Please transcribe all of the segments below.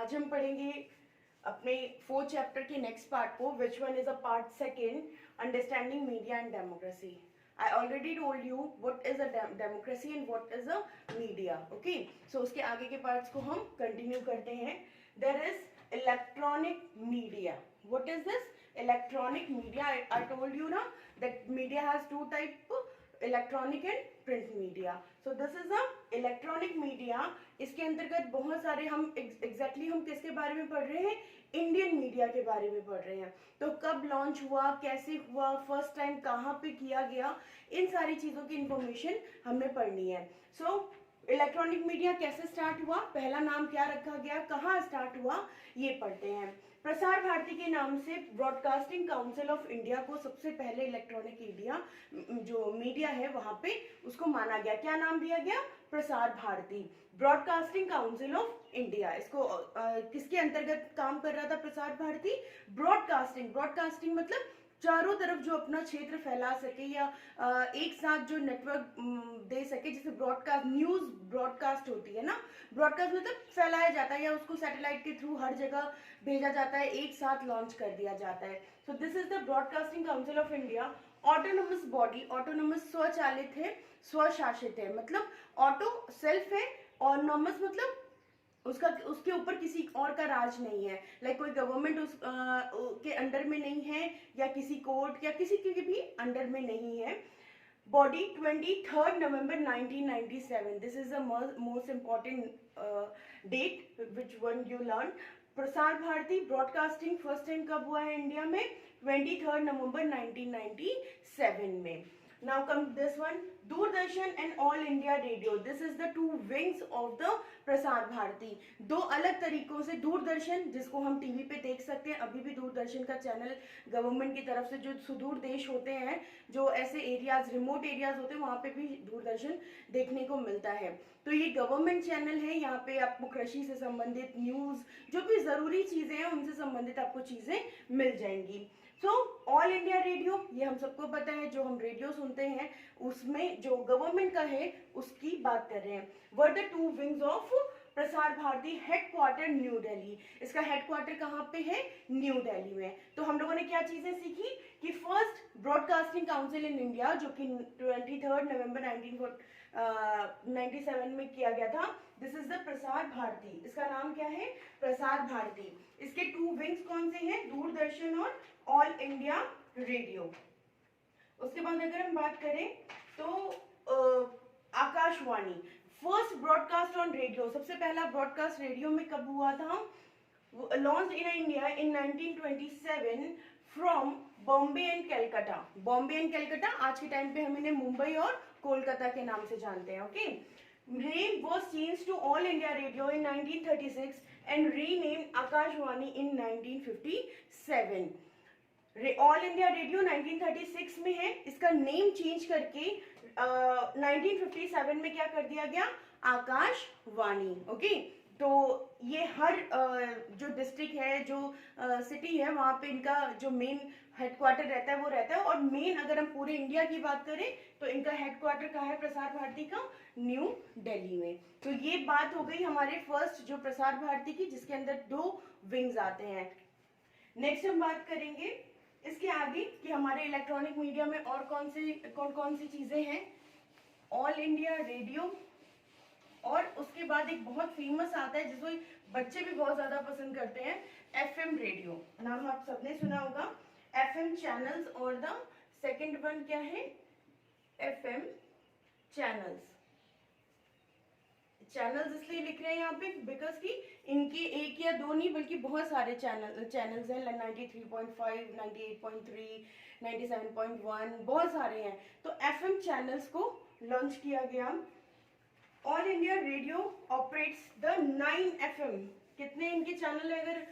आज हम पढ़ेंगे अपने 4th चैप्टर के नेक्स्ट पार्ट को, which one is a part second, understanding media and democracy. I already told you what is a democracy and what is a media. Okay, so उसके आगे के parts को हम कंटिन्यू करते हैं. There is electronic media. What is this electronic media? I told you ना that media has two type, electronic and print media. So this is a electronic media. इसके अंतर्गत बहुत सारे हम एग्जैक्टली हम किसके बारे में पढ़ रहे हैं? इंडियन मीडिया के बारे में पढ़ रहे हैं. तो कब लॉन्च हुआ, कैसे हुआ, फर्स्ट टाइम कहाँ पे किया गया, इन सारी चीज़ों की इंफॉर्मेशन हमें पढ़नी है. सो इलेक्ट्रॉनिक मीडिया कैसे स्टार्ट हुआ, पहला नाम क्या रखा गया, कहाँ स्टार्ट हुआ, ये पढ़ते हैं. प्रसार भारती के नाम से ब्रॉडकास्टिंग काउंसिल ऑफ इंडिया को सबसे पहले इलेक्ट्रॉनिक इंडिया जो मीडिया है वहां पे उसको माना गया. क्या नाम दिया गया? Prasar Bharati, broadcasting council of India. इसको किसके अंतर्गत काम कर रहा था प्रसार भारती? ब्रॉडकास्टिंग. ब्रॉडकास्टिंग मतलब चारों तरफ जो अपना क्षेत्र फैला सके या एक साथ जो नेटवर्क दे सके. जैसे ब्रॉडकास्ट, न्यूज ब्रॉडकास्ट होती है ना, ब्रॉडकास्ट मतलब फैलाया जाता है या उसको सैटेलाइट के थ्रू हर जगह भेजा जाता है, एक साथ लॉन्च कर दिया जाता है. सो this is the broadcasting council of India. Autonomous body, autonomous स्वचालित है, स्वशासित है. मतलब ऑटो सेल्फ है, ऑटोनोमस मतलब उसका उसके ऊपर किसी और का राज नहीं है. लाइक कोई गवर्नमेंट उस के अंडर में नहीं है या किसी कोर्ट या किसी के भी अंडर में नहीं है. बॉडी 23 नवंबर 1997. This is the most important date which one you learn. Prasar Bharati broadcasting first time कब हुआ है इंडिया में? 23 नवंबर 1997 में. Now come this one, Doordarshan and all India radio. This is the two wings of the Prasar Bharati. दो अलग तरीकों से दूरदर्शन, जिसको हम टीवी पे देख सकते हैं, अभी भी दूरदर्शन का चैनल गवर्नमेंट की तरफ से, जो सुदूर देश होते हैं, जो ऐसे एरियाज, रिमोट एरियाज होते हैं, वहाँ पे भी दूरदर्शन देखने को मिलता है. तो ये गवर्नमेंट चैनल है. यहाँ पे आपको कृषि से संबंधित न्यूज, जो भी जरूरी चीजें हैं उनसे संबंधित आपको चीजें मिल जाएंगी. सो ऑल इंडिया रेडियो, ये हम सबको पता है, जो हम रेडियो सुनते हैं उसमें जो गवर्नमेंट का है उसकी बात कर रहे हैं. Were the two wings of Prasar Bharati. Headquarter new Delhi. इसका हेडक्वार्टर कहाँ पे है? न्यू दिल्ली में. तो हम लोगों ने क्या चीजें सीखी कि first broadcasting council in India, जो कि 23 नवंबर 1997 में किया गया था. This is the Prasar Bharati. इसका नाम क्या है? प्रसार भारती. इसके टू विंग्स कौन से हैं? दूरदर्शन और ऑल इंडिया रेडियो. उसके बाद अगर हम बात करें तो Akashvani. First broadcast on radio. सबसे पहला ब्रॉडकास्ट रेडियो में कब हुआ था? Launch in India in 1927 from Bombay and Calcutta. Bombay and Calcutta, आज के टाइम पे हम इन्हें मुंबई और कोलकाता के नाम से जानते हैं. Okay. Name was changed to All India Radio in 1936 and renamed Akashvani in 1957. All India radio 1936 में है. इसका नेम चेंज करके 1957 में क्या कर दिया गया? आकाशवाणी. ओके. तो ये हर जो डिस्ट्रिक्ट है, जो सिटी है, वहाँ पे इनका जो मेन हेडक्वार्टर रहता है वो रहता है. और मेन अगर हम पूरे इंडिया की बात करें तो इनका हेडक्वार्टर कहाँ है प्रसार भारती का? न्यू दिल्ली में. तो ये बात हो गई हमारे फर्स्ट जो प्रसार भारती की, जिसके अंदर दो विंग्स आते हैं. नेक्स्ट हम बात करेंगे इसके आगे कि हमारे इलेक्ट्रॉनिक मीडिया में और कौन सी चीजें हैं. ऑल इंडिया रेडियो, और उसके बाद एक बहुत फेमस आता है जिसको बच्चे भी बहुत ज्यादा पसंद करते हैं, एफएम रेडियो. नाम आप सबने सुना होगा, एफएम चैनल्स. और द सेकंड वन क्या है? FM channels. चैनल्स इसलिए लिख रहे हैं यहाँ पे बिकॉज कि इनके एक या दो नहीं बल्कि बहुत सारे चैनल्स हैं. 93.5, 98.3, 97.1, बहुत सारे हैं. तो एफएम चैनल्स को लॉन्च किया गया. All India radio operates the 9 FM. कितने इनके चैनल है अगर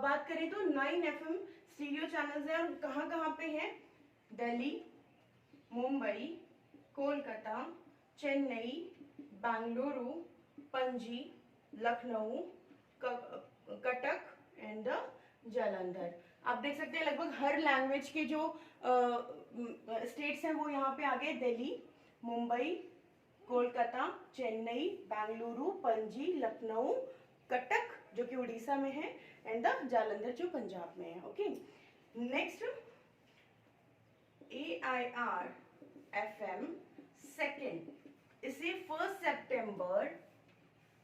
बात करें तो 9 एफएम स्टीरियो चैनल्स हैं. और कहाँ कहाँ पे हैं? Delhi, Mumbai, Kolkata, Chennai, Bengaluru, Panaji, Lucknow, Cuttack and the Jalandhar. आप देख सकते हैं लगभग हर लैंग्वेज के जो स्टेट्स हैं वो यहाँ पे आ गए. दिल्ली, मुंबई, कोलकाता, चेन्नई, बेंगलुरु, पणजी, लखनऊ, कटक जो कि उड़ीसा में है, एंड द जालंधर जो पंजाब में है. ओके, नेक्स्ट AIR-FM सेकेंड, इसे 1 सितंबर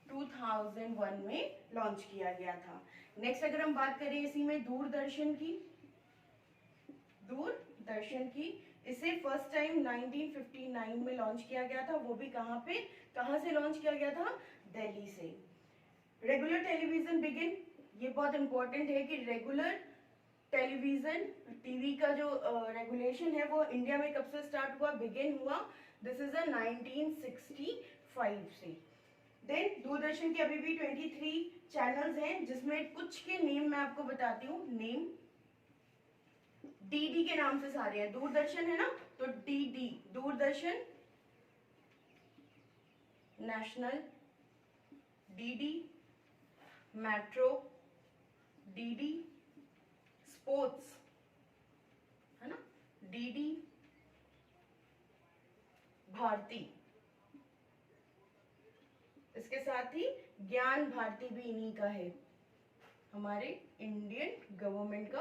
2001 में लॉन्च किया गया था. नेक्स्ट अगर हम बात करें इसी में दूरदर्शन की, इसे फर्स्ट टाइम 1959 में लॉन्च किया गया था. वो भी कहाँ से लॉन्च किया गया था? दिल्ली से. रेगुलर टेलीविजन बिगिन, ये बहुत इंपॉर्टेंट है कि रेगुलर टेलीविजन टीवी का जो रेगुलेशन है वो इंडिया में कब से स्टार्ट हुआ, बिगिन हुआ, दिस इज 1965 से. देन दूरदर्शन के अभी भी 23 चैनल्स हैं, जिसमें कुछ के नेम मैं आपको बताती हूँ. नेम डीडी के नाम से सारे हैं. दूरदर्शन है ना, तो DD Doordarshan national, DD metro, DD sports है ना, डीडी भारती, इसके साथ ही ज्ञान भारती भी इन्हीं का है. हमारे इंडियन गवर्नमेंट का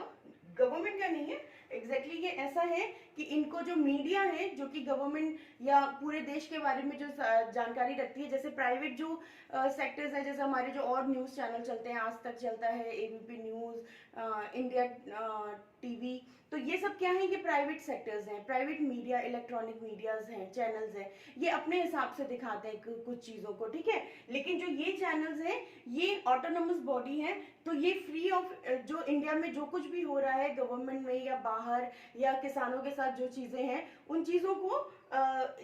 नहीं है एग्जैक्टली ये ऐसा है कि इनको जो मीडिया है जो कि गवर्नमेंट या पूरे देश के बारे में जो जानकारी रखती है, जैसे प्राइवेट जो सेक्टर्स है, जैसे हमारे जो और न्यूज़ चैनल चलते हैं, आज तक चलता है, एबीपी न्यूज़, इंडिया टीवी, तो ये सब क्या है, ये प्राइवेट सेक्टर्स हैं, प्राइवेट मीडिया, इलेक्ट्रॉनिक मीडियाज हैं, चैनल्स हैं, ये अपने हिसाब से दिखाते हैं कुछ चीज़ों को, ठीक है. लेकिन जो ये चैनल्स हैं ये ऑटोनोमस बॉडी है, तो ये फ्री ऑफ, जो इंडिया में जो कुछ भी हो रहा है गवर्नमेंट में या बाहर या किसानों के साथ जो चीज़ें हैं, उन चीज़ों को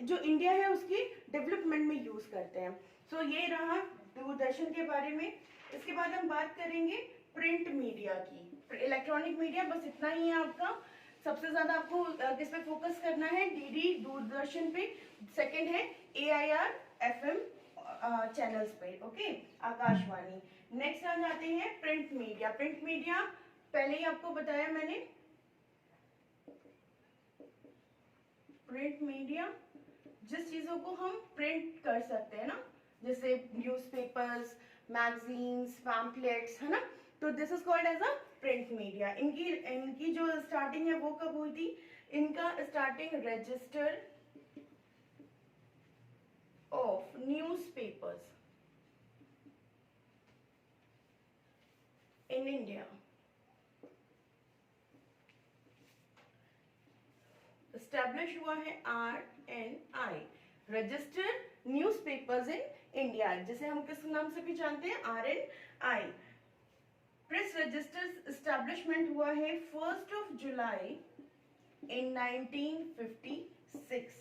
जो इंडिया है उसकी डेवलपमेंट में यूज़ करते हैं. सो ये रहा दूरदर्शन के बारे में. इसके बाद हम बात करेंगे प्रिंट मीडिया की. इलेक्ट्रॉनिक मीडिया बस इतना ही है आपका. सबसे ज्यादा आपको किस पे फोकस करना है? डीडी दूरदर्शन पे. सेकंड है AIR-FM चैनल्स पे. ओके, आकाशवाणी. नेक्स्ट आ जाते हैं प्रिंट मीडिया. प्रिंट मीडिया पहले ही आपको बताया मैंने. प्रिंट मीडिया जिस चीजों को हम प्रिंट कर सकते हैं ना, जैसे न्यूज़पेपर्स, मैगजीन्स, पैम्पलेट्स, है ना, तो this is called as a print media. इनकी जो स्टार्टिंग है वो कब हुई थी? इनका starting register of newspapers in India establish हुआ है RNI, register newspapers in India, जिसे हम किस नाम से भी जानते हैं? RNI. प्रेस रजिस्टर एस्टैब्लिशमेंट हुआ है 1 जुलाई इन 1956.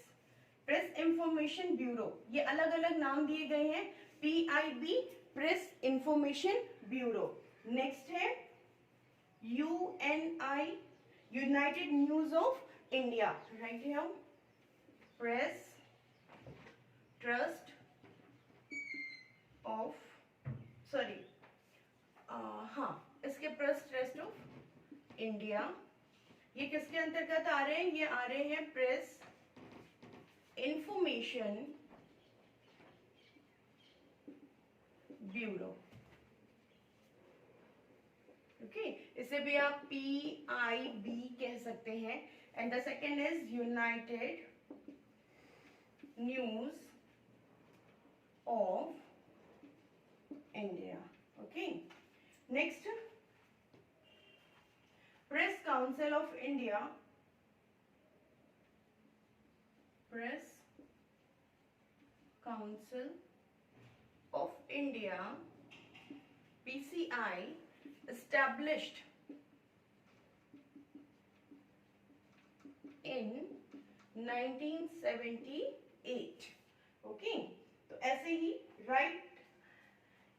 प्रेस इंफॉर्मेशन ब्यूरो, ये अलग अलग नाम दिए गए हैं. PIB, press information bureau. Next है UNI, United news of India. Right है, प्रेस ट्रस्ट ऑफ, सॉरी, हाँ, इसके प्रेस ट्रस्ट ऑफ इंडिया. ये किसके अंतर्गत आ रहे हैं? ये आ रहे हैं प्रेस इंफॉर्मेशन ब्यूरो. ओके, इसे भी आप PIB कह सकते हैं. And the second is United news of India. Okay, next press council of India. Press council of India, PCI, established in 1978. Okay, तो ऐसे ही राइट,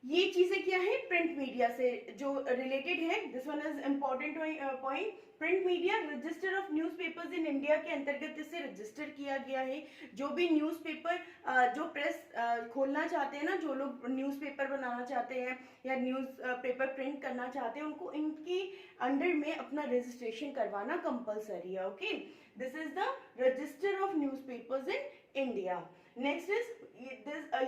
ये चीजें क्या है? प्रिंट मीडिया से जो रिलेटेड है. This one is important point. Print media register of newspapers in India के अंतर्गत इसे रजिस्टर किया गया है. जो भी न्यूज़पेपर जो प्रेस खोलना चाहते हैं ना, जो लोग न्यूज़पेपर बनाना चाहते हैं या न्यूज़पेपर प्रिंट करना चाहते हैं, उनको इनकी अंडर में अपना रजिस्ट्रेशन करवाना कंपलसरी है. Okay, this is the register of newspapers in India. Next is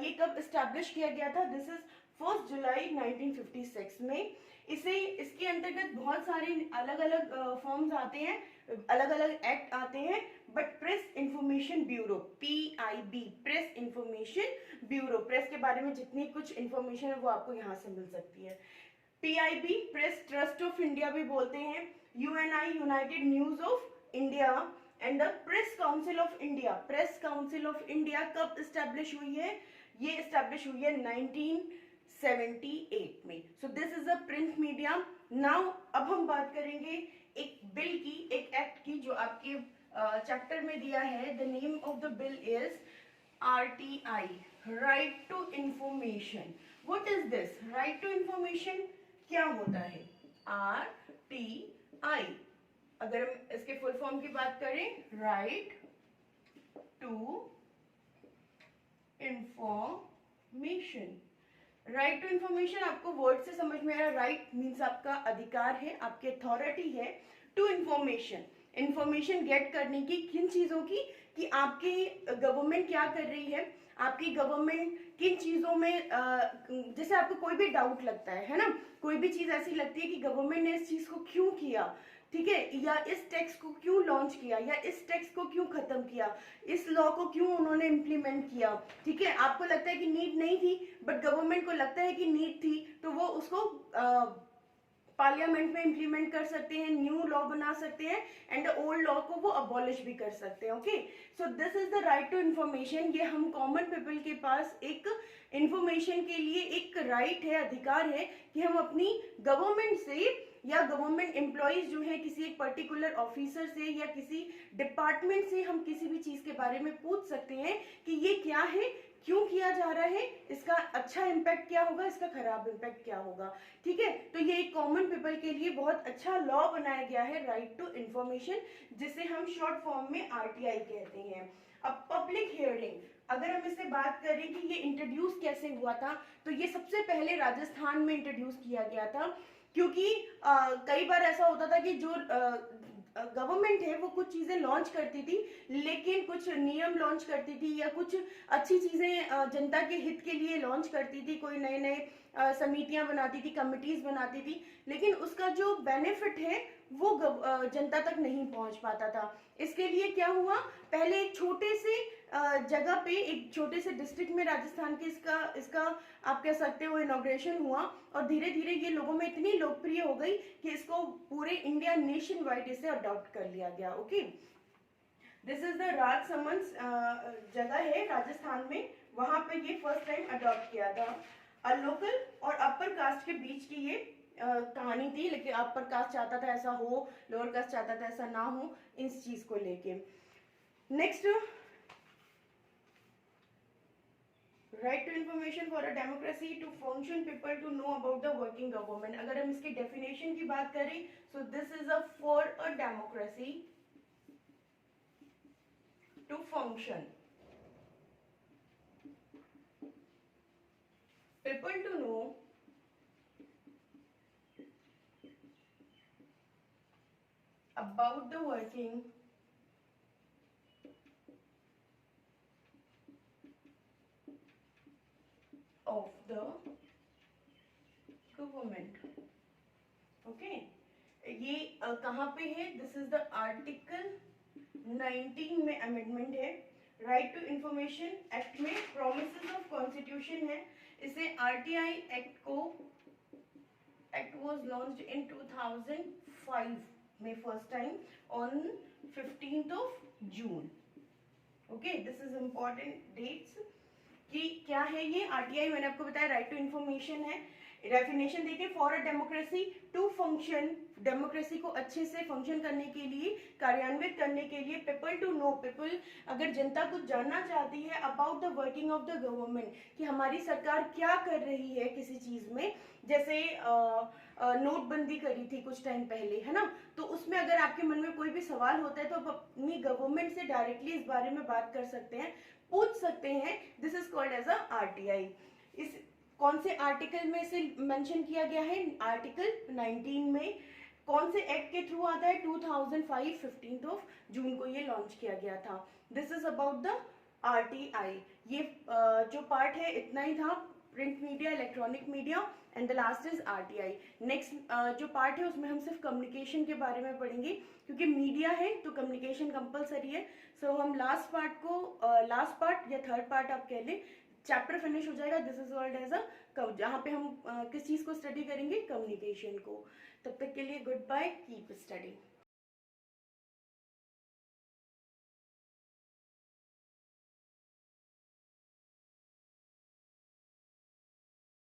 ये कब एस्टैब्लिश किया गया था? दिस इज 1 जुलाई 1956 में। इसके अंतर्गत बहुत सारे अलग अलग फॉर्म्स आते हैं, अलग अलग एक्ट आते हैं, but press information bureau PIB, press information bureau, press के बारे में जितनी कुछ इंफॉर्मेशन है वो आपको यहाँ से मिल सकती है। PIB press trust of India भी बोलते हैं, UNI United news of India and the press council of India. Press council of India कब इस्टेब्लिश हुई है? ये इस्टेब्लिश हुई है 1978 में। सो this is a print media. Now अब हम बात करेंगे एक बिल की, एक एक्ट की, जो आपके चैप्टर में दिया है। The name of the bill is RTI, right to information. What is this? Right to information क्या होता है? RTI, अगर हम इसके फुल फॉर्म की बात करें, right to information. Right to information आपको वर्ड से समझ में आ रहा है। राइट मीन्स आपका अधिकार है, आपकी अथॉरिटी है। टू इंफॉर्मेशन, इंफॉर्मेशन गेट करने की, किन चीजों की? कि आपकी गवर्नमेंट क्या कर रही है, आपकी गवर्नमेंट किन चीजों में जैसे आपको कोई भी डाउट लगता है ना, कोई भी चीज ऐसी लगती है कि गवर्नमेंट ने इस चीज को क्यों किया, ठीक है, या इस टैक्स को क्यों लॉन्च किया, या इस टैक्स को क्यों खत्म किया, इस लॉ को क्यों उन्होंने इम्प्लीमेंट किया, ठीक है, आपको लगता है कि नीड नहीं थी बट गवर्नमेंट को लगता है कि नीड थी, तो वो उसको पार्लियामेंट में इम्प्लीमेंट कर सकते हैं, न्यू लॉ बना सकते हैं, एंड ओल्ड लॉ को वो अबॉलिश भी कर सकते हैं। Okay, so this is the right to information. ये हम कॉमन पीपल के पास एक इंफॉर्मेशन के लिए एक राइट है, अधिकार है कि हम अपनी गवर्नमेंट से या गवर्नमेंट एम्प्लॉइज जो है, किसी एक पर्टिकुलर ऑफिसर से या किसी डिपार्टमेंट से हम किसी भी चीज के बारे में पूछ सकते हैं कि ये क्या है, क्यों किया जा रहा है, इसका अच्छा इम्पैक्ट क्या होगा, इसका खराब इम्पैक्ट क्या होगा, ठीक है। तो ये एक कॉमन पीपल के लिए बहुत अच्छा लॉ बनाया गया है, राइट टू इंफॉर्मेशन, जिसे हम शॉर्ट फॉर्म में RTI कहते हैं। अब पब्लिक हियरिंग, अगर हम इससे बात करें कि ये इंट्रोड्यूस कैसे हुआ था, तो ये सबसे पहले राजस्थान में इंट्रोड्यूस किया गया था, क्योंकि कई बार ऐसा होता था कि जो गवर्नमेंट है वो कुछ चीजें लॉन्च करती थी, लेकिन कुछ नियम लॉन्च करती थी या कुछ अच्छी चीजें जनता के हित के लिए लॉन्च करती थी, कोई नए नए समितियां बनाती थी, कमिटीज बनाती थी, लेकिन उसका जो बेनिफिट है वो जनता तक नहीं पहुंच पाता था। इसके लिए क्या हुआ, पहले एक छोटे से जगह पे, एक छोटे से डिस्ट्रिक्ट में राजस्थान के इसका आप कह सकते हो इनॉग्रेशन हुआ, और धीरे धीरे ये लोगों में इतनी लोकप्रिय हो गई कि इसको पूरे इंडिया नेशन वाइड इसे अडॉप्ट कर लिया गया। Okay, this is the Rajsamand जगह है राजस्थान में, वहां पे ये फर्स्ट टाइम अडॉप्ट किया था। लोकल और अपर कास्ट के बीच की ये कहानी थी, लेकिन अपर कास्ट चाहता था ऐसा हो, लोअर कास्ट चाहता था ऐसा ना हो, इस चीज को लेके। Next, right to information for a democracy, to function, people to know about the working government. अगर हम इसकी डेफिनेशन की बात करें, so this is a for a democracy to function, people to know about the working of the government। Okay, ये कहाँ पे है? दिस इज द आर्टिकल 19 में अमेंडमेंट है। राइट टू इंफॉर्मेशन एक्ट में प्रोमिसेस ऑफ कॉन्स्टिट्यूशन है। इसे RTI act was launched in 2005 में first time on 15th of June. Okay, this is important dates कि क्या है ये RTI। मैंने आपको बताया राइट टू इंफॉर्मेशन है। डेफिनेशन देखिए, for a democracy to function, democracy को अच्छे से फंक्शन करने के लिए, कार्यान्वित करने के लिए, पीपल टू नो, पीपल अगर जनता कुछ जानना चाहती है about the working of the government, कि हमारी सरकार क्या कर रही है किसी चीज में, जैसे नोटबंदी करी थी कुछ टाइम पहले, है ना, तो उसमें अगर आपके मन में कोई भी सवाल होता है तो आप अपनी गवर्नमेंट से डायरेक्टली इस बारे में बात कर सकते हैं, पूछ सकते हैं। This is called as a RTI। इस कौन से आर्टिकल में इसे मेंशन किया गया है? आर्टिकल 19 में। कौन से एक्ट के थ्रू आता है? 2005 15th ऑफ जून को ये लॉन्च किया गया था। This is about the RTI। ये जो पार्ट है इतना ही था। Print media, electronic media, and the last is RTI। Next जो पार्ट है उसमें हम सिर्फ कम्युनिकेशन के बारे में पढ़ेंगे, क्योंकि मीडिया है तो कम्युनिकेशन कंपलसरी है। सो हम लास्ट पार्ट या थर्ड पार्ट आप कह लें, चैप्टर फिनिश हो जाएगा। This is called as a, जहाँ पे हम किस चीज़ को स्टडी करेंगे, कम्युनिकेशन को। तब तक के लिए गुड बाय, कीप स्टडी।